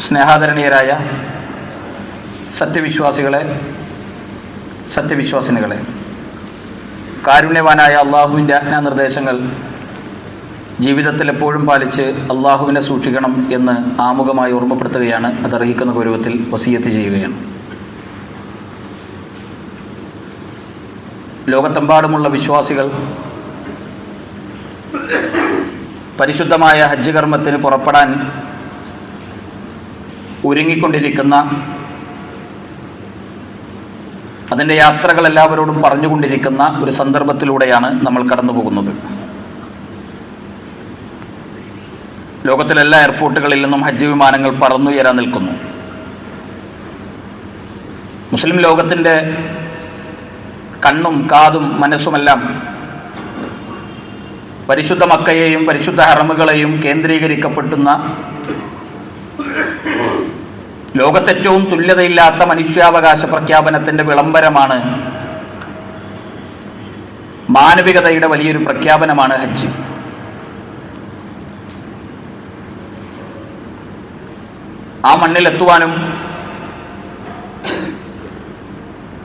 സ്നേഹാദരണീയരായ സത്യവിശ്വാസികളെ, സത്യവിശ്വാസിനികളെ, കാരുണ്യവാനായ അള്ളാഹുവിൻ്റെ ആജ്ഞാനിർദ്ദേശങ്ങൾ ജീവിതത്തിൽ എപ്പോഴും പാലിച്ച് അള്ളാഹുവിനെ സൂക്ഷിക്കണം എന്ന് ആമുഖമായി ഓർമ്മപ്പെടുത്തുകയാണ്. അതർഹിക്കുന്ന ഗൗരവത്തിൽ വസിയത്ത് ചെയ്യുകയാണ്. ലോകത്തെമ്പാടുമുള്ള വിശ്വാസികൾ പരിശുദ്ധമായ ഹജ്ജ് കർമ്മത്തിന് പുറപ്പെടാൻ ഒരുങ്ങിക്കൊണ്ടിരിക്കുന്ന, അതിൻ്റെ യാത്രകൾ എല്ലാവരോടും പറഞ്ഞുകൊണ്ടിരിക്കുന്ന ഒരു സന്ദർഭത്തിലൂടെയാണ് നമ്മൾ കടന്നു പോകുന്നത്. ലോകത്തിലെ എല്ലാ എയർപോർട്ടുകളിൽ നിന്നും ഹജ്ജ് വിമാനങ്ങൾ പറന്നുയരാൻ നിൽക്കുന്നു. മുസ്ലിം ലോകത്തിൻ്റെ കണ്ണും കാതും മനസ്സുമെല്ലാം പരിശുദ്ധ മക്കയെയും പരിശുദ്ധ ഹറമുകളെയും കേന്ദ്രീകരിക്കപ്പെടുന്ന ലോകത്തേറ്റവും തുല്യതയില്ലാത്ത മനുഷ്യാവകാശ പ്രഖ്യാപനത്തിൻ്റെ വിളംബരമാണ്, മാനവികതയുടെ വലിയൊരു പ്രഖ്യാപനമാണ് ഹജ്ജ്. ആ മണ്ണിലെത്തുവാനും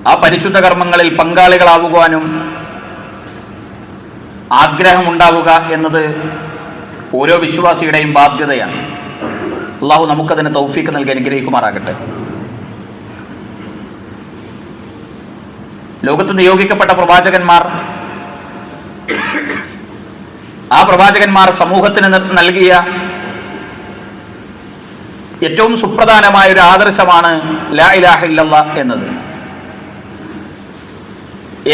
ആ പരിശുദ്ധ കർമ്മങ്ങളിൽ പങ്കാളികളാവുവാനും ആഗ്രഹമുണ്ടാവുക എന്നത് ഓരോ വിശ്വാസിയുടെയും ബാധ്യതയാണ്. അള്ളാഹു നമുക്കതിന് തൗഫീക്ക് നൽകി അനുഗ്രഹിക്കുമാറാകട്ടെ. ലോകത്ത് നിയോഗിക്കപ്പെട്ട പ്രവാചകന്മാർ, ആ പ്രവാചകന്മാർ സമൂഹത്തിന് നൽകിയ ഏറ്റവും സുപ്രധാനമായ ഒരു ആദർശമാണ് ലാ ഇലാഹ ഇല്ലല്ലാഹ് എന്നത്.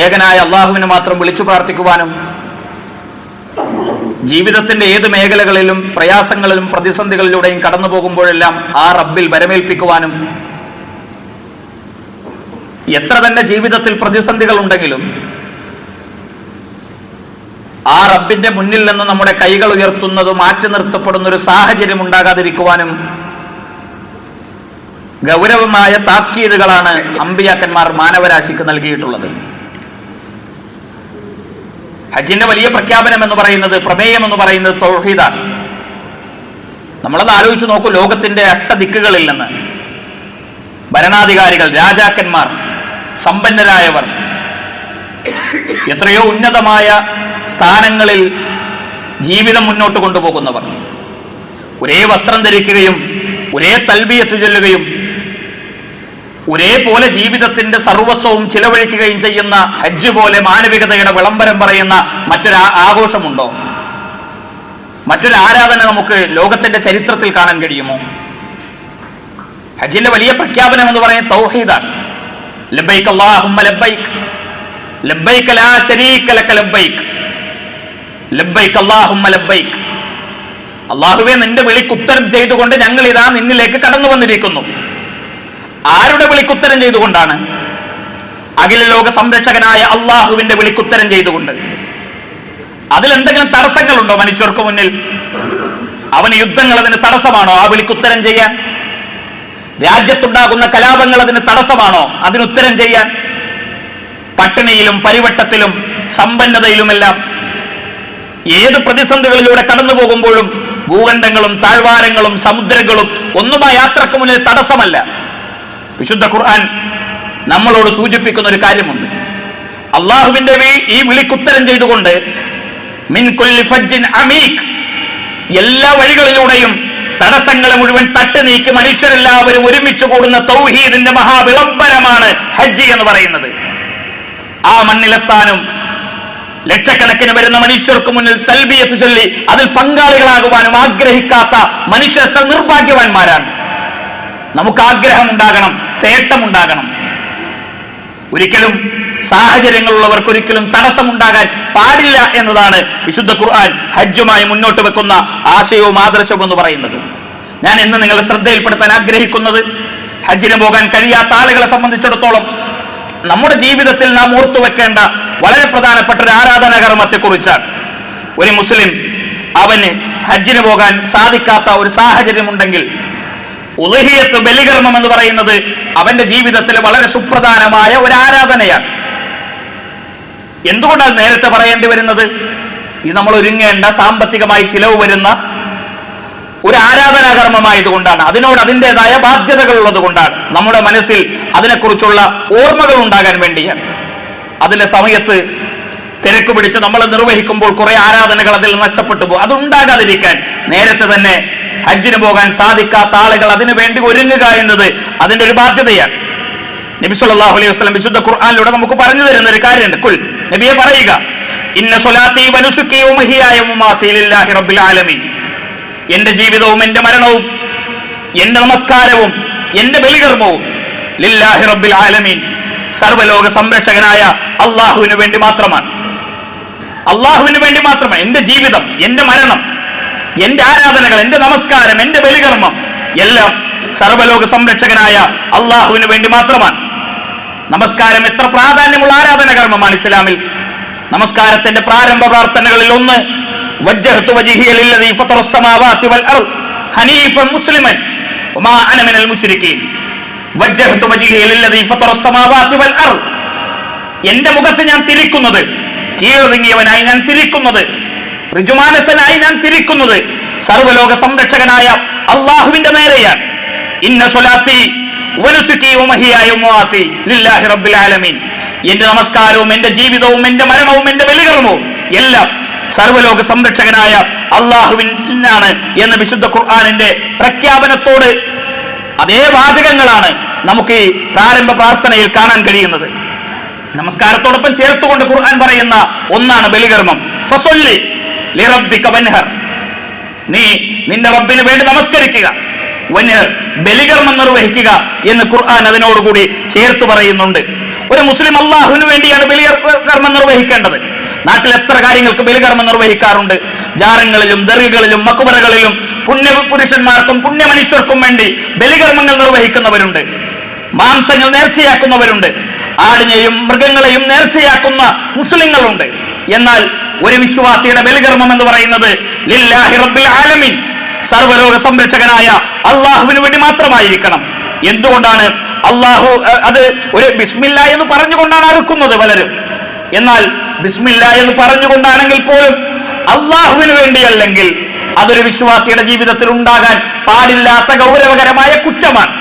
ഏകനായ അള്ളാഹുവിനെ മാത്രം വിളിച്ചു പ്രാർത്ഥിക്കുവാനും ജീവിതത്തിന്റെ ഏത് മേഖലകളിലും പ്രയാസങ്ങളിലും പ്രതിസന്ധികളിലൂടെയും കടന്നു പോകുമ്പോഴെല്ലാം ആ റബ്ബിൽ വരമേൽപ്പിക്കുവാനും, എത്ര തന്നെ ജീവിതത്തിൽ പ്രതിസന്ധികൾ ഉണ്ടെങ്കിലും ആ റബ്ബിന്റെ മുന്നിൽ നിന്ന് നമ്മുടെ കൈകൾ ഉയർത്തുന്നത് മാറ്റി നിർത്തപ്പെടുന്ന ഒരു സാഹചര്യം ഉണ്ടാകാതിരിക്കുവാനും ഗൗരവമായ താക്കീതുകളാണ് അമ്പിയാക്കന്മാർ മാനവരാശിക്ക് നൽകിയിട്ടുള്ളത്. ഹജ്ജിന്റെ വലിയ പ്രഖ്യാപനം എന്ന് പറയുന്നത്, പ്രമേയം എന്ന് പറയുന്നത് തൗഹീദാണ്. നമ്മളത് ആലോചിച്ച് നോക്കൂ. ലോകത്തിന്റെ അഷ്ടദിക്കുകളിൽ നിന്ന് ഭരണാധികാരികൾ, രാജാക്കന്മാർ, സമ്പന്നരായവർ, എത്രയോ ഉന്നതമായ സ്ഥാനങ്ങളിൽ ജീവിതം മുന്നോട്ട് കൊണ്ടുപോകുന്നവർ, ഒരേ വസ്ത്രം ധരിക്കുകയും ഒരേ തൽബിയത്ത് ചൊല്ലുകയും ഒരേപോലെ ജീവിതത്തിന്റെ സർവസ്വവും ചിലവഴിക്കുകയും ചെയ്യുന്ന ഹജ്ജ് പോലെ മാനവികതയുടെ വിളംബരം പറയുന്ന മറ്റൊരു ആഘോഷമുണ്ടോ? മറ്റൊരു ആരാധന നമുക്ക് ലോകത്തിന്റെ ചരിത്രത്തിൽ കാണാൻ കഴിയുമോ? ഹജ്ജിന്റെ വലിയ പ്രഖ്യാപനം എന്ന് പറയുന്നത് തൗഹീദാണ്. ലബ്ബൈക് അല്ലാഹുമ്മ ലബ്ബൈക്, ലബ്ബൈക ലാ ശരീക ലക ലബ്ബൈക്, ലബ്ബൈക് അല്ലാഹുമ്മ ലബ്ബൈക്. അല്ലാഹുവേ, നിന്റെ വിളിക്കുത്തരം ചെയ്തുകൊണ്ട് ഞങ്ങൾ ഇതാ നിന്നിലേക്ക് കടന്നു വന്നിരിക്കുന്നു. ആരുടെ വിളിക്കുത്തരം ചെയ്തുകൊണ്ടാണ്? അഖില ലോക സംരക്ഷകനായ അള്ളാഹുവിന്റെ വിളിക്കുത്തരം ചെയ്തുകൊണ്ട്. അതിലെന്തെങ്കിലും തടസ്സങ്ങളുണ്ടോ മനുഷ്യർക്ക് മുന്നിൽ? അവന് യുദ്ധങ്ങൾ അതിന് തടസ്സമാണോ ആ വിളിക്കുത്തരം ചെയ്യാൻ? രാജ്യത്തുണ്ടാകുന്ന കലാപങ്ങൾ അതിന് തടസ്സമാണോ അതിനുത്തരം ചെയ്യാൻ? പട്ടിണിയിലും പരിവട്ടത്തിലും സമ്പന്നതയിലുമെല്ലാം ഏത് പ്രതിസന്ധികളിലൂടെ കടന്നു പോകുമ്പോഴും ഭൂഖണ്ഡങ്ങളും താഴ്വാരങ്ങളും സമുദ്രങ്ങളും ഒന്നും ആ യാത്രക്ക് മുന്നിൽ തടസ്സമല്ല. വിശുദ്ധ ഖുർആൻ നമ്മളോട് സൂചിപ്പിക്കുന്ന ഒരു കാര്യമുണ്ട്. അള്ളാഹുവിന്റെ ഈ വിളിക്കുത്തരം ചെയ്തുകൊണ്ട് മിൻ കുല്ലി ഫജ്ജിൻ അമീഖ്, എല്ലാ വഴികളിലൂടെയും തടസ്സങ്ങളെ മുഴുവൻ തട്ടി നീക്കി മനുഷ്യരെല്ലാവരും ഒരുമിച്ച് കൂടുന്ന തൗഹീദിന്റെ മഹാവിളംബരമാണ് ഹജ്ജ് എന്ന് പറയുന്നത്. ആ മണ്ണിലെത്താനും ലക്ഷക്കണക്കിന് വരുന്ന മനുഷ്യർക്ക് മുന്നിൽ തൽബിയത്ത് ചൊല്ലി അതിൽ പങ്കാളികളാകുവാനും ആഗ്രഹിക്കാത്ത മനുഷ്യർ നിർഭാഗ്യവാന്മാരാണ്. നമുക്ക് ആഗ്രഹമുണ്ടാകണം, തേട്ടമുണ്ടാകണം. ഒരിക്കലും സാഹചര്യങ്ങളുള്ളവർക്ക് ഒരിക്കലും തടസ്സമുണ്ടാകാൻ പാടില്ല എന്നതാണ് വിശുദ്ധ ഖുർആൻ ഹജ്ജുമായി മുന്നോട്ട് വെക്കുന്ന ആശയവും ആദർശവും എന്ന് പറയുന്നത്. ഞാൻ ഇന്ന് നിങ്ങളെ ശ്രദ്ധയിൽപ്പെടുത്താൻ ആഗ്രഹിക്കുന്നത്, ഹജ്ജിന് പോകാൻ കഴിയാത്ത ആളുകളെ സംബന്ധിച്ചിടത്തോളം നമ്മുടെ ജീവിതത്തിൽ നാം ഓർത്തുവെക്കേണ്ട വളരെ പ്രധാനപ്പെട്ട ഒരു ആരാധനാ കർമ്മത്തെക്കുറിച്ചാണ്. ഒരു മുസ്ലിം അവന് ഹജ്ജിന് പോകാൻ സാധിക്കാത്ത ഒരു സാഹചര്യമുണ്ടെങ്കിൽ ഉളഹിയത്ത്, ബലികർമ്മം എന്ന് പറയുന്നത് അവന്റെ ജീവിതത്തിൽ വളരെ സുപ്രധാനമായ ഒരു ആരാധനയാണ്. എന്തുകൊണ്ടാണ് നേരത്തെ പറയേണ്ടി വരുന്നത്? ഇത് നമ്മൾ ഒരുങ്ങേണ്ട, സാമ്പത്തികമായി ചിലവ് വരുന്ന ഒരു ആരാധനാകർമ്മമായതുകൊണ്ടാണ്, അതിനോട് അതിൻ്റെതായ ബാധ്യതകൾ ഉള്ളത് കൊണ്ടാണ്, നമ്മുടെ മനസ്സിൽ അതിനെക്കുറിച്ചുള്ള ഓർമ്മകൾ ഉണ്ടാകാൻ വേണ്ടിയാണ്. അതിന്റെ സമയത്ത് തിരക്ക് പിടിച്ച് നമ്മൾ നിർവഹിക്കുമ്പോൾ കുറെ ആരാധനകൾ അതിൽ നഷ്ടപ്പെട്ടു പോകും. അതുണ്ടാകാതിരിക്കാൻ നേരത്തെ തന്നെ ഹജ്ജിന് പോകാൻ സാധിക്കാത്ത ആളുകൾ അതിനു വേണ്ടി ഒരുങ്ങുക എന്നത് അതിന്റെ ഒരു ബാധ്യതയാണ്. നബി സല്ലല്ലാഹു അലൈഹി വസല്ലം വിശുദ്ധ ഖുർആനിലൂടെ നമുക്ക് പറഞ്ഞു തരുന്ന ഒരു കാര്യമുണ്ട്. കുൽ, നബിയെ പറയുക, ഇന്ന സ്വലാത്തി വനുസുക്കി വമഹിയായ വമമാതി ലില്ലാഹി റബ്ബിൽ ആലമീൻ. എന്റെ ജീവിതവും എന്റെ മരണവും എന്റെ നമസ്കാരവും എന്റെ ബലികർമ്മവും ലില്ലാഹി റബ്ബിൽ ആലമീൻ, സർവ്വലോക സംരക്ഷകനായ അള്ളാഹുവിന് വേണ്ടി മാത്രമാണ്. അള്ളാഹുവിന് വേണ്ടി മാത്രമാണ് എന്റെ ജീവിതം, എന്റെ മരണം, എന്റെ ആരാധനകൾ, എന്റെ നമസ്കാരം, എന്റെ ബലികർമ്മം എല്ലാം സർവ്വലോക സംരക്ഷകനായ അള്ളാഹുവിന് വേണ്ടി മാത്രമാണ്. നമസ്കാരം എത്ര പ്രാധാന്യമുള്ള ആരാധനകർമ്മമാണ് ഇസ്ലാമിൽ. നമസ്കാരത്തിന്റെ പ്രാരംഭ പ്രാർത്ഥനകളിൽ ഒന്ന് വജ്ജഹ്തു വജ്ഹിയ ലില്ലദീ ഫതറസ് സമാവാതി വൽ അർദ് ഹനീഫൻ മുസ്ലിമൻ വമാ അന മിനൽ മുശ്രിക്കീൻ. വജ്ജഹ്തു വജ്ഹിയ ലില്ലദീ ഫതറസ് സമാവാതി വൽ അർദ്, എന്റെ മുഖത്ത് ഞാൻ തിരിക്കുന്നത്, കീഴടങ്ങിയവനായി ഞാൻ തിരിക്കുന്നത്, ഋജുമാനസനായി ഞാൻ തിരിക്കുന്നത് സർവ്വലോക സംരക്ഷകനായ അള്ളാഹുവിന്റെ നേരെയാണ്. ഇന്ന സ്വലാത്തി വനുസുക്കി വമഹിയായ വമമാതി ലില്ലാഹി റബ്ബിൽ ആലമീൻ. എന്റെ നമസ്കാരവും എന്റെ ജീവിതവും എന്റെ മരണവും എന്റെ ബലികർമ്മവും എല്ലാം സർവ്വലോക സംരക്ഷകനായ അള്ളാഹുവിനാണ് എന്ന് വിശുദ്ധ ഖുർആനിന്റെ പ്രഖ്യാപനത്തോട് അതേ വാചകങ്ങളാണ് നമുക്ക് ഈ പ്രാരംഭ പ്രാർത്ഥനയിൽ കാണാൻ കഴിയുന്നത്. നമസ്കാരത്തോടൊപ്പം ചേർത്തുകൊണ്ട് ഖുർആൻ പറയുന്ന ഒന്നാണ് ബലികർമ്മം. ഫസല്ലി ലിറബ്ബിക വൻഹർ, നീ നിന്റെ റബ്ബിന് വേണ്ടി നമസ്കരിക്കുക, വൻഹർ ബലികർമ്മം നിർവഹിക്കുക എന്ന് ഖുർആൻ അതിനോടുകൂടി ചേർത്ത് പറയുന്നുണ്ട്. ഒരു മുസ്ലിം അള്ളാഹുവിന് വേണ്ടിയാണ് ബലികർമ്മം നിർവഹിക്കേണ്ടത്. നാട്ടിൽ എത്ര കാര്യങ്ങൾക്ക് ബലികർമ്മം നിർവഹിക്കാറുണ്ട്. ജാറങ്ങളിലും ദർഗകളിലും മക്ബറകളിലും പുരുഷന്മാർക്കും പുണ്യമനുഷ്യർക്കും വേണ്ടി ബലികർമ്മങ്ങൾ നിർവഹിക്കുന്നവരുണ്ട്. മാംസങ്ങൾ നേർച്ചയാക്കുന്നവരുണ്ട്. ആടിനെയും മൃഗങ്ങളെയും നേർച്ചയാക്കുന്ന മുസ്ലിങ്ങളുണ്ട്. എന്നാൽ ഒരു വിശ്വാസിയുടെ ബലികർമ്മം എന്ന് പറയുന്നത് ലില്ലാഹി റബ്ബിൽ ആലമീൻ, സർവ്വലോക സംരക്ഷകനായ അള്ളാഹുവിന് വേണ്ടി മാത്രമായിരിക്കണം. എന്തുകൊണ്ടാണ്? അള്ളാഹു അത് ഒരു ബിസ്മില്ല എന്ന് പറഞ്ഞുകൊണ്ടാണ് അറുക്കുന്നത് പലരും. എന്നാൽ ബിസ്മില്ല എന്ന് പറഞ്ഞുകൊണ്ടാണെങ്കിൽ പോലും അള്ളാഹുവിന് വേണ്ടിയല്ലെങ്കിൽ അതൊരു വിശ്വാസിയുടെ ജീവിതത്തിൽ ഉണ്ടാകാൻ പാടില്ലാത്ത ഗൗരവകരമായ കുറ്റമാണ്.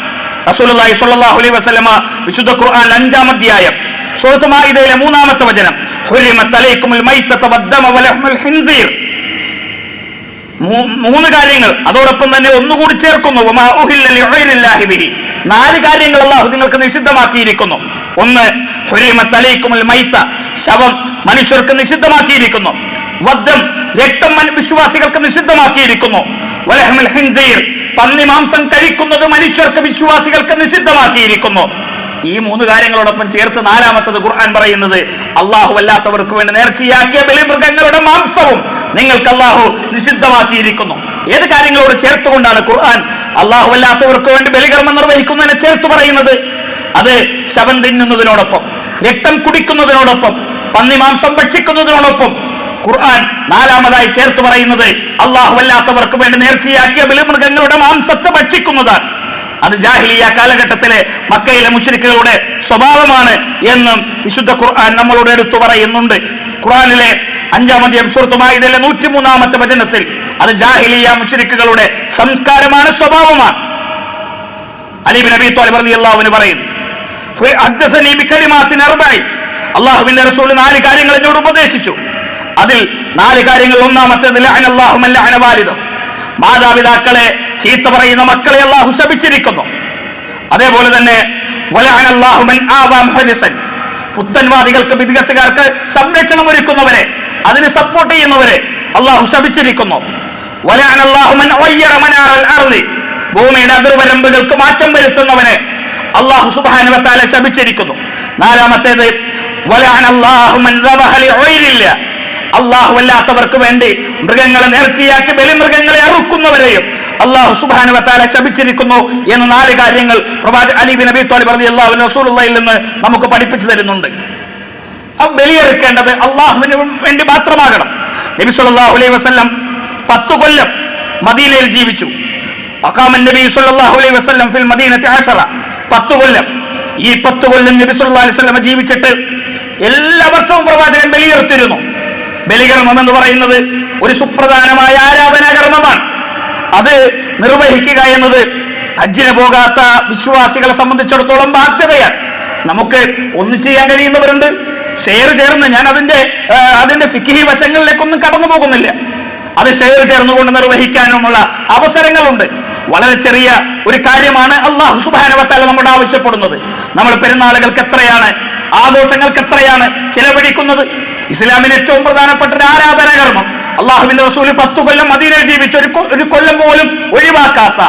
റസൂലുള്ളാഹി സ്വല്ലല്ലാഹു അലൈഹി വസല്ലമ വിശുദ്ധ ഖുർആൻ 5-ാം അധ്യായം സൂറത്ത് മാഇദയിലെ 3-ാമത്തെ വചനം, ഹുരിമത്ത് അലൈക്കുമുൽ മൈത്തത വദ്ദമ വലഹ്മുൽ ഖിൻസീർ, 3 കാര്യങ്ങൾ അതോടൊപ്പം തന്നെ ഒന്നുകൂടി ചേർക്കുന്നു. വമാ ഉഹില്ല ലിഗൈരില്ലാഹി ബിഹി, 4 കാര്യങ്ങൾ അല്ലാഹു നിങ്ങൾക്ക് നിഷിദ്ധമാക്കിയിരിക്കുന്നു. ഒന്ന്, ഹുരിമത്ത് അലൈക്കുമുൽ മൈത്ത, ശവം മനുഷ്യർക്ക് നിഷിദ്ധമാക്കിയിരിക്കുന്നു. വദ്ദം, രക്തം വിശ്വാസികൾക്ക് നിഷിദ്ധമാക്കിയിരിക്കുന്നു. വലഹ്മുൽ ഖിൻസീർ, പന്നി മാംസം കഴിക്കുന്നത് മനുഷ്യർക്ക് വിശ്വാസികൾക്ക് നിഷിദ്ധമാക്കിയിരിക്കുന്നു. ഈ 3 കാര്യങ്ങളോടൊപ്പം ചേർത്ത് 4-ാമത്തത് ഖുർആൻ പറയുന്നത് അള്ളാഹു അല്ലാത്തവർക്ക് വേണ്ടി നേർച്ചയാക്കിയ ബലിമൃഗങ്ങളുടെ മാംസവും നിങ്ങൾക്ക് അള്ളാഹു നിഷിദ്ധമാക്കിയിരിക്കുന്നു. ഏത് കാര്യങ്ങളോട് ചേർത്തുകൊണ്ടാണ് ഖുർആൻ അള്ളാഹു അല്ലാത്തവർക്ക് വേണ്ടി ബലികർമ്മം നിർവഹിക്കുന്നതിനെ ചേർത്ത് പറയുന്നത്? അത് ശവം തിന്നുന്നതിനോടൊപ്പം, രക്തം കുടിക്കുന്നതിനോടൊപ്പം, പന്നി മാംസം ഭക്ഷിക്കുന്നതിനോടൊപ്പം ഖുർആൻ 4-ാമതായി ചേർത്ത് പറയുന്നത് അള്ളാഹു അല്ലാത്തവർക്ക് വേണ്ടി നേർച്ചയാക്കിയ ബലിമൃഗങ്ങളുടെ മാംസത്തെ ഭക്ഷിക്കുന്നതാണ്. അത് ജാഹിലിയ കാലഘട്ടത്തിലെ മക്കയിലെ മുശ്രിക്കുകളുടെ സ്വഭാവമാണ് എന്നും വിശുദ്ധ ഖുർആൻ നമ്മളോട് എടുത്തു പറയുന്നുണ്ട്. ഖുർആനിലെ 5-ാം അധ്യായം സൂറത്ത് മാഇദയിലെ 103-ാമത്തെ വചനത്തിൽ അത് ജാഹിലിയ മുശ്രിക്കുകളുടെ സംസ്കാരമാണ്, സ്വഭാവമാണ്. അലി ഇബ്നു അബീ ത്വാലിബ് റളിയല്ലാഹു അൻഹു പറയുന്നു, ഹദ്ദസനി ബികലിമാത്തിൻ അർബഇ, അല്ലാഹുവിന്റെ റസൂൽ 4 കാര്യങ്ങൾ എന്നോട് ഉപദേശിച്ചു. അതിൽ 4 കാര്യങ്ങൾ, ഒന്നാമത്തേത് ലഅനല്ലാഹു മൻ ലഅന വാലിദഹു, മാതാപിതാക്കളെ ചീത്ത പറയുന്ന മക്കളെ അല്ലാഹു ശപിച്ചിരിക്കുന്നു. അതേപോലെ തന്നെ വലഅനല്ലാഹു മൻ ആവാ മുഹദിസൻ, പുത്തൻവാദികൾക്ക് ബിദ്അത്തുകാർക്ക് സംരക്ഷണം ഒരുക്കുന്നവരെ, അതിന് സപ്പോർട്ട് ചെയ്യുന്നവരെ അല്ലാഹു ശപിച്ചിരിക്കുന്നു. വലഅനല്ലാഹു മൻ ഗയ്യറ മനാറൽ അർളി, ഭൂമിയുടെ അതിർവരമ്പുകൾക്ക് മാറ്റം വരുത്തുന്നവനെ അല്ലാഹു സുബ്ഹാനഹു വ തആല ശപിച്ചിരിക്കുന്നു. 4-ാമത്തേത് വലഅനല്ലാഹു മൻ ദബഹ ലിഗൈരില്ലാ, അള്ളാഹു അല്ലാത്തവർക്ക് വേണ്ടി മൃഗങ്ങളെ നേർച്ചയാക്കി ബലിമൃഗങ്ങളെ അറുക്കുന്നവരെയും അള്ളാഹു സുബ്ഹാനഹു വ തആല ശപിച്ചിരിക്കുന്നു എന്ന് 4 കാര്യങ്ങൾ പ്രവാചകൻ അലി ഇബ്നു അബീ ത്വാലിബ് റളിയല്ലാഹു അൻഹു റസൂലുള്ളാഹിയിൽ നിന്ന് നമുക്ക് പഠിപ്പിച്ചു തരുന്നുണ്ട്. ആ ബലിയെടുക്കേണ്ടത് അള്ളാഹുവിന് വേണ്ടി മാത്രമാകണം. നബി സല്ലല്ലാഹു അലൈഹി വസല്ലം 10 കൊല്ലം മദീനയിൽ ജീവിച്ചു. അഖാമൻ നബി സല്ലല്ലാഹു അലൈഹി വസല്ലം ഫിൽ മദീനത്തി 10, 10 കൊല്ലം. ഈ 10 കൊല്ലം നബി സല്ലല്ലാഹു അലൈഹി വസല്ലം ജീവിച്ചിട്ട് എല്ലാ വർഷവും പ്രവാചകൻ ബലിയെടുത്തിരുന്നു. ബലികർമ്മം എന്ന് പറയുന്നത് ഒരു സുപ്രധാനമായ ആരാധനാകർമ്മമാണ്. അത് നിർവഹിക്കുക എന്നത് ഹജ്ജിന് പോകാത്ത വിശ്വാസികളെ സംബന്ധിച്ചിടത്തോളം ബാധ്യതയാണ്. നമുക്ക് ഒന്നും ചെയ്യാൻ കഴിയുന്നവരുണ്ട്, ഷെയർ ചേർന്ന്, ഞാൻ അതിന്റെ ഫിഖ്ഹി വശങ്ങളിലേക്കൊന്നും കടന്നു പോകുന്നില്ല. അത് ഷെയർ ചേർന്നുകൊണ്ട് നിർവഹിക്കാനുമുള്ള അവസരങ്ങളുണ്ട്. വളരെ ചെറിയ ഒരു കാര്യമാണ് അല്ലാഹു സുബ്ഹാനഹു വ തആല നമ്മോട് ആവശ്യപ്പെടുന്നത്. നമ്മൾ പെരുന്നാളുകൾക്ക് എത്രയാണ്, ആഘോഷങ്ങൾക്ക് എത്രയാണ് ചിലവഴിക്കുന്നത്? ഇസ്ലാമിന് ഏറ്റവും പ്രധാനപ്പെട്ട ഒരു ആരാധനാകർമ്മം, അള്ളാഹുവിന്റെ റസൂൽ 10 കൊല്ലം മദീനയിൽ ജീവിച്ച ഒരു കൊല്ലം പോലും ഒഴിവാക്കാത്ത,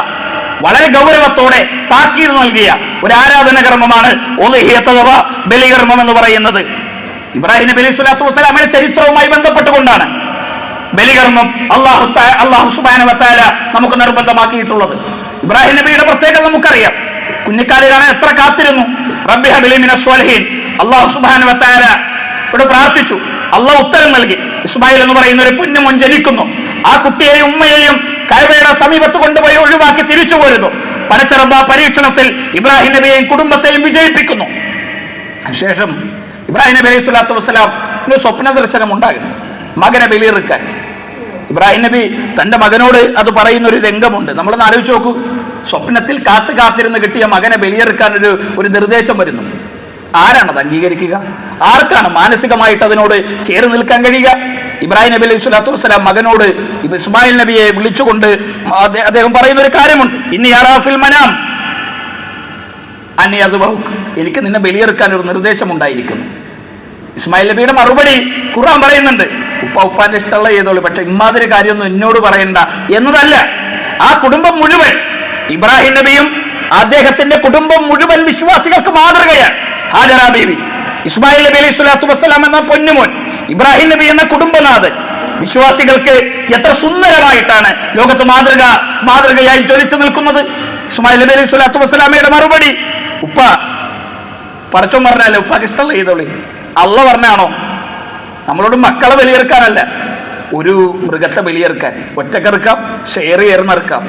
വളരെ ഗൗരവത്തോടെ താക്കീത് നൽകിയ ഒരു ആരാധനാകർമ്മമാണ് ഉളഹിയ്യത്ത് അഥവാ ബലികർമ്മം എന്ന് പറയുന്നത്. ഇബ്രാഹിം നബി അലൈഹി സ്വലാത്തു വസ്സലാമിന്റെ ചരിത്രവുമായി ബന്ധപ്പെട്ടുകൊണ്ടാണ് ബലികർമ്മം അല്ലാഹു സുബ്ഹാനഹു വ തആല നമുക്ക് നിർബന്ധമാക്കിയിട്ടുള്ളത്. ഇബ്രാഹിം നബിയുടെ പ്രത്യേകത നമുക്കറിയാം. കുഞ്ഞിക്കാലിലാണ് എത്ര കാത്തിരുന്നു. റബ്ബി ഹബ് ലി മിനസ് സ്വാലിഹീൻ, അല്ലാഹു സുബ്ഹാനഹു വ തആല ഇവിടെ പ്രാർത്ഥിച്ചു. അള്ളാഹ് ഉത്തരം നൽകി. ഇസ്മായിൽ എന്ന് പറയുന്ന ഒരു കുഞ്ഞുമോൻ ജനിക്കുന്നു. ആ കുട്ടിയെയും ഉമ്മയെയും കഅബയുടെ സമീപത്ത് കൊണ്ടുപോയി ഒഴിവാക്കി തിരിച്ചു പോരുന്നു. പടച്ചറബ് പരീക്ഷണത്തിൽ ഇബ്രാഹിം നബിയെയും കുടുംബത്തെയും വിജയിപ്പിക്കുന്നു. അതിനുശേഷം ഇബ്രാഹിം നബി അലൈഹി സ്വലാത്തു വസ്സലാം സ്വപ്ന ദർശനം ഉണ്ടാകും, മകനെ ബലിയെറുക്കാൻ. ഇബ്രാഹിം നബി തന്റെ മകനോട് അത് പറയുന്ന ഒരു രംഗമുണ്ട്. നമ്മളൊന്ന് ആലോചിച്ച് നോക്കൂ. സ്വപ്നത്തിൽ കാത്തിരുന്ന് കിട്ടിയ മകനെ ബലിയെറുക്കാൻ ഒരു നിർദ്ദേശം വരുന്നു. ആരാണത് അംഗീകരിക്കുക? ആർക്കാണ് മാനസികമായിട്ട് അതിനോട് ചേർന്ന് നിൽക്കാൻ കഴിയുക? ഇബ്രാഹിം നബി അലൈഹി സ്വലാത്തു വസ്സലാം മകനോട് ഇസ്മായിൽ നബിയെ വിളിച്ചുകൊണ്ട് അദ്ദേഹം പറയുന്ന ഒരു കാര്യമുണ്ട്. ഇന്നി അറാഫിൽ മനാം അന്നി അദ്ബഹുക്, എനിക്ക് നിന്നെ ബലിയെറുക്കാൻ ഒരു നിർദ്ദേശം ഉണ്ടായിരിക്കുന്നു. ഇസ്മായിൽ നബിയുടെ മറുപടി ഖുർആൻ പറയുന്നുണ്ട്, ഉപ്പാന്റെ ഇഷ്ടമുള്ള ചെയ്തോളൂ, പക്ഷെ ഇമ്മാതിരി കാര്യമൊന്നും എന്നോട് പറയണ്ട എന്നതല്ല. ആ കുടുംബം മുഴുവൻ, ഇബ്രാഹിം നബിയും അദ്ദേഹത്തിന്റെ കുടുംബം മുഴുവൻ വിശ്വാസികൾക്ക് മാതൃകയാണ്. ഹാജറ ബീവി, ഇസ്മായിൽ നബി അലൈഹി സ്വലാത്തു വസ്സലാം എന്ന പൊന്നുമോൻ, ഇബ്രാഹിം നബി എന്ന കുടുംബനാഥൻ, വിശ്വാസികൾക്ക് എത്ര സുന്ദരമായിട്ടാണ് ലോകത്ത് മാതൃകയായി ജ്വലിച്ചു നിൽക്കുന്നത്. ഇസ്മായിൽ നബി അലൈഹി സ്വലാത്തു വസ്സലാമയുടെ മറുപടി, ഉപ്പ പടച്ചോൻ പറഞ്ഞാലേ ഉപ്പാക്ക് ഇഷ്ടമുള്ള ചെയ്തോളി. അള്ളാഹ് പറഞ്ഞാണോ? നമ്മളോട് മക്കളെ ബലിയെറുക്കാനല്ല, ഒരു മൃഗത്തെ ബലിയെറുക്കാൻ. ഒറ്റക്കെറുക്കാം, ഷെയർ ചേർന്നെറുക്കാം.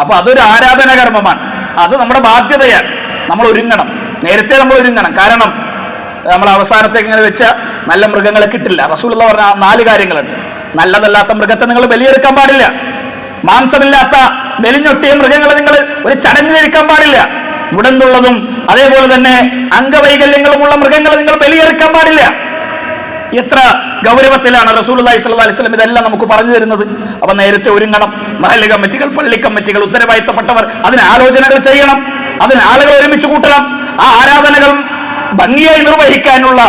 അപ്പൊ അതൊരു ആരാധനാകർമ്മമാണ്. അത് നമ്മുടെ ബാധ്യതയാണ്. നമ്മൾ ഒരുങ്ങണം, നേരത്തെ നമ്മൾ ഒരുങ്ങണം. കാരണം നമ്മൾ അവസാനത്തേക്ക് ഇങ്ങനെ വെച്ച നല്ല മൃഗങ്ങളെ കിട്ടില്ല. റസൂലുള്ളാഹി പറഞ്ഞ 4 കാര്യങ്ങളുണ്ട്. നല്ലതല്ലാത്ത മൃഗത്തെ നിങ്ങൾ ബലിയെറുക്കാൻ പാടില്ല. മാംസമില്ലാത്ത മെലിഞ്ഞൊട്ടിയ മൃഗങ്ങളെ നിങ്ങൾ ഒരു ചടങ്ങിലിരിക്കാൻ പാടില്ല. മുടന്തുള്ളതും അതേപോലെ തന്നെ അംഗവൈകല്യങ്ങളുമുള്ള മൃഗങ്ങളെ നിങ്ങൾ ബലിയെറുക്കാൻ പാടില്ല. എത്ര ഗൗരവത്തിലാണ് റസൂലുള്ളാഹി സ്വല്ലല്ലാഹി അലൈഹി വസല്ലം ഇതെല്ലാം നമുക്ക് പറഞ്ഞു തരുന്നത്. അപ്പൊ നേരത്തെ ഒരുങ്ങണം. മഹല്ല് കമ്മിറ്റികൾ, പള്ളി കമ്മിറ്റികൾ, ഉത്തരവാദിത്തപ്പെട്ടവർ അതിന് ആലോചനകൾ ചെയ്യണം. അതിന് ആളുകൾ ഒരുമിച്ച് കൂട്ടണം. ആ ആരാധനകൾ ഭംഗിയായി നിർവഹിക്കാനുള്ള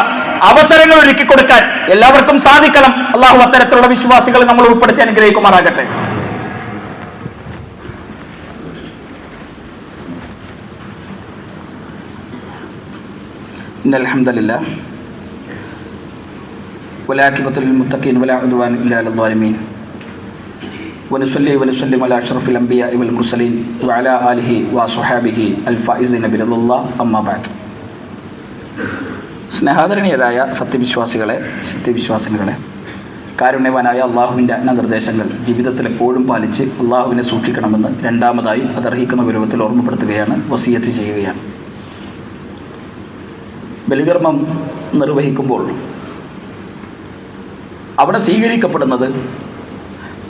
അവസരങ്ങൾ ഒരുക്കി കൊടുക്കാൻ എല്ലാവർക്കും സാധിക്കണം. അള്ളാഹു അത്തരത്തിലുള്ള വിശ്വാസികളെ നമ്മൾ ഉൾപ്പെടുത്തി അനുഗ്രഹിക്കുമാറാകട്ടെ. ഇന്നൽ ഹംദലില്ലാഹ് والعاقبة للمتقين ولا عدوان إلا على الظالمين ونصلي ونسلم على أشرف الأنبياء والمرسلين وعلى آله وصحابه الفائزين برضا الله أما بعد. സ്നേഹാദരണീയരായ സത്യവിശ്വാസികളെ, കാരുണ്യവാനായ അള്ളാഹുവിൻ്റെ നിർദ്ദേശങ്ങൾ ജീവിതത്തിൽ എപ്പോഴും പാലിച്ച് അള്ളാഹുവിനെ സൂക്ഷിക്കണമെന്ന് രണ്ടാമതായും അതർഹിക്കുന്ന ഗൗരവത്തിൽ ഓർമ്മപ്പെടുത്തുകയാണ്, വസിയത്ത് ചെയ്യുകയാണ്. ബലികർമ്മം നിർവഹിക്കുമ്പോൾ അവിടെ സ്വീകരിക്കപ്പെടുന്നത്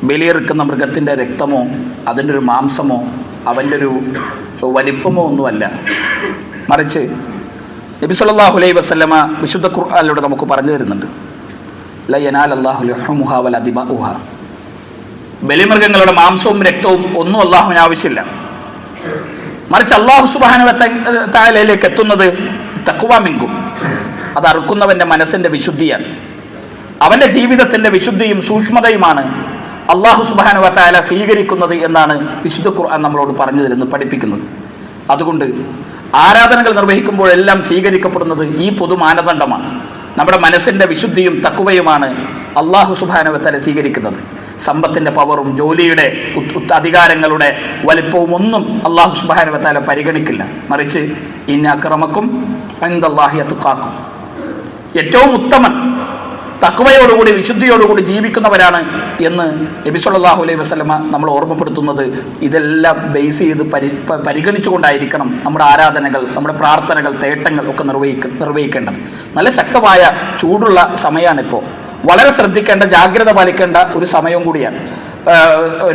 ബലിയെറുക്കുന്ന മൃഗത്തിൻ്റെ രക്തമോ അതിൻ്റെ ഒരു മാംസമോ അവൻ്റെ ഒരു വലിപ്പമോ ഒന്നുമല്ല. മറിച്ച് നബി സല്ലല്ലാഹു അലൈഹി വസല്ലമ വിശുദ്ധ ഖുർആനിലൂടെ നമുക്ക് പറഞ്ഞു തരുന്നുണ്ട്, ല യനാലല്ലാഹു ലഹ്മുഹാ വലാ ദിമാഉഹാ, ബലിമൃഗങ്ങളുടെ മാംസവും രക്തവും ഒന്നും അള്ളാഹുവിന് ആവശ്യമില്ല. മറിച്ച് അള്ളാഹു സുബ്ഹാനഹു വ തആലയിലേക്ക് എത്തുന്നത് തഖ്വ മിൻകും, അത് അറുക്കുന്നവൻ്റെ മനസ്സിൻ്റെ വിശുദ്ധിയാണ്. അവൻ്റെ ജീവിതത്തിൻ്റെ വിശുദ്ധിയും സൂക്ഷ്മതയുമാണ് അള്ളാഹു സുബ്ഹാനഹു വ തആല സ്വീകരിക്കുന്നത് എന്നാണ് വിശുദ്ധ ഖുർആൻ നമ്മളോട് പറഞ്ഞു തരുന്നത്, പഠിപ്പിക്കുന്നത്. അതുകൊണ്ട് ആരാധനകൾ നിർവഹിക്കുമ്പോഴെല്ലാം സ്വീകരിക്കപ്പെടുന്നത് ഈ പൊതു മാനദണ്ഡമാണ്. നമ്മുടെ മനസ്സിൻ്റെ വിശുദ്ധിയും തഖ്വയുമാണ് അള്ളാഹു സുബ്ഹാനഹു വ തആല സ്വീകരിക്കുന്നത്. സമ്പത്തിൻ്റെ പവറും ജോലിയുടെ അധികാരങ്ങളുടെ വലിപ്പവും ഒന്നും അള്ളാഹു സുബ്ഹാനഹു വ തആല പരിഗണിക്കില്ല. മറിച്ച് ഇന്ന അക്രമക്കും ഇൻദല്ലാഹി അത്ഖാക്കും, ഏറ്റവും ഉത്തമൻ തഖ്വയോടുകൂടി വിശുദ്ധിയോടുകൂടി ജീവിക്കുന്നവരാണ് എന്ന് നബി സല്ലല്ലാഹു അലൈഹി വസല്ലമ നമ്മൾ ഓർമ്മപ്പെടുത്തുന്നത്. ഇതെല്ലാം ബേസ് ചെയ്ത് പരിഗണിച്ചുകൊണ്ടായിരിക്കണം നമ്മുടെ ആരാധനകൾ, നമ്മുടെ പ്രാർത്ഥനകൾ, തേട്ടങ്ങൾ ഒക്കെ നിർവഹിക്കേണ്ടത്. നല്ല ശക്തമായ ചൂടുള്ള സമയമാണിപ്പോൾ. വളരെ ശ്രദ്ധിക്കേണ്ട, ജാഗ്രത പാലിക്കേണ്ട ഒരു സമയവും കൂടിയാണ്.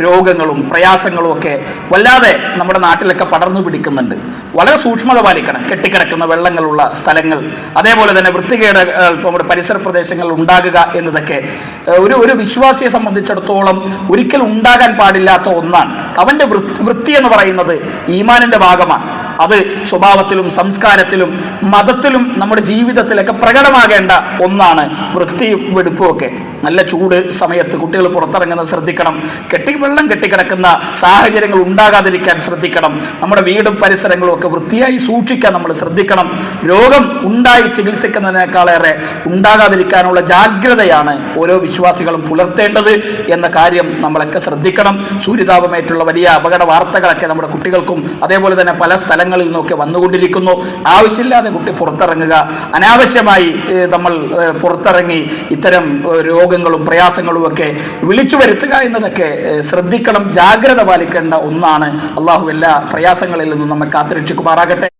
രോഗങ്ങളും പ്രയാസങ്ങളും ഒക്കെ വല്ലാതെ നമ്മുടെ നാട്ടിലൊക്കെ പടർന്നു പിടിക്കുന്നുണ്ട്. വളരെ സൂക്ഷ്മത പാലിക്കണം. കെട്ടിക്കിടക്കുന്ന വെള്ളങ്ങളുള്ള സ്ഥലങ്ങൾ, അതേപോലെ തന്നെ വൃത്തികേട് നമ്മുടെ പരിസര പ്രദേശങ്ങളിൽ ഉണ്ടാകുക എന്നതൊക്കെ ഒരു വിശ്വാസിയെ സംബന്ധിച്ചിടത്തോളം ഒരിക്കലും ഉണ്ടാകാൻ പാടില്ലാത്ത ഒന്നാണ്. അവന്റെ വൃത്തി എന്ന് പറയുന്നത് ഈമാനിന്റെ ഭാഗമാണ്. അത് സ്വഭാവത്തിലും സംസ്കാരത്തിലും മതത്തിലും നമ്മുടെ ജീവിതത്തിലൊക്കെ പ്രകടമാകേണ്ട ഒന്നാണ് വൃത്തിയും വെടുപ്പും ഒക്കെ. നല്ല ചൂട് സമയത്ത് കുട്ടികൾ പുറത്തിറങ്ങുന്നത് ശ്രദ്ധിക്കണം. വെള്ളം കെട്ടിക്കിടക്കുന്ന സാഹചര്യങ്ങൾ ഉണ്ടാകാതിരിക്കാൻ ശ്രദ്ധിക്കണം. നമ്മുടെ വീടും പരിസരങ്ങളും ഒക്കെ വൃത്തിയായി സൂക്ഷിക്കാൻ നമ്മൾ ശ്രദ്ധിക്കണം. രോഗം ഉണ്ടായി ചികിത്സിക്കുന്നതിനേക്കാളേറെ ഉണ്ടാകാതിരിക്കാനുള്ള ജാഗ്രതയാണ് ഓരോ വിശ്വാസികളും പുലർത്തേണ്ടത് എന്ന കാര്യം നമ്മളൊക്കെ ശ്രദ്ധിക്കണം. സൂര്യതാപമേറ്റുള്ള വലിയ അപകട വാർത്തകളൊക്കെ നമ്മുടെ കുട്ടികൾക്കും അതേപോലെ തന്നെ പല സ്ഥലങ്ങളിൽ നിന്നൊക്കെ വന്നുകൊണ്ടിരിക്കുന്നു. ആവശ്യമില്ലാതെ കുട്ടി പുറത്തിറങ്ങുക, അനാവശ്യമായി നമ്മൾ പുറത്തിറങ്ങി ഇത്തരം രോഗങ്ങളും പ്രയാസങ്ങളും ഒക്കെ വിളിച്ചു വരുത്തുക എന്നതൊക്കെ ശ്രദ്ധിക്കണം. ജാഗ്രത പാലിക്കേണ്ട ഒന്നാണ്. അള്ളാഹു എല്ലാ പ്രയാസങ്ങളിൽ നിന്നും നമ്മെ കാത്തുരക്ഷിക്കുമാറാകട്ടെ.